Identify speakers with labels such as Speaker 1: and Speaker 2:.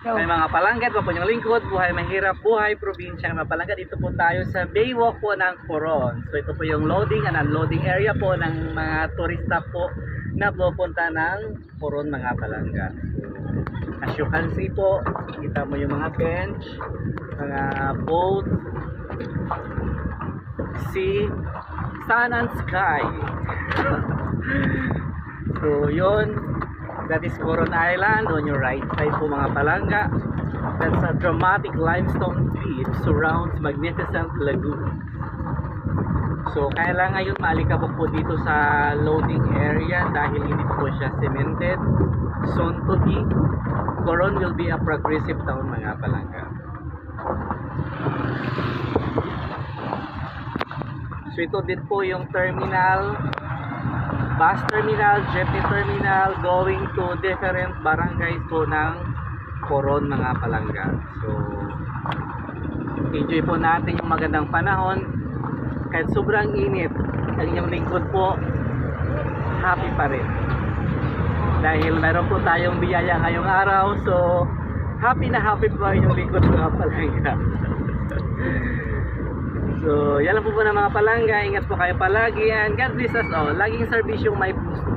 Speaker 1: May mga palangga, ito po yung lingkod, buhay mahirap, buhay probinsyang mapalangga. Dito po tayo sa Baywalk po ng Coron. So ito po yung loading and unloading area po ng mga turista po na pupunta ng Coron mga palangga. So, as you can see po, kita mo yung mga bench, mga boat, sea, sun and sky. So yun, that is Coron Island on your right side po mga palangga. That's a dramatic limestone beach surrounds magnificent lagoon. So kaya lang ngayon maalikabok po dito sa loading area dahil hindi po siya cemented. Soon to be, Coron will be a progressive town mga palangga. So ito din po yung terminal, bus terminal, jeepney terminal going to different barangays po ng Coron mga palangga. So enjoy po natin yung magandang panahon kahit sobrang init. Ang inyong lingkod po happy pa rin dahil meron po tayong biyaya ngayong araw. So happy na happy po ang inyong lingkod mga palangga. So yan lang po na mga palangga. Ingat po kayo palagi and God bless us all. Laging serbisyong may puso.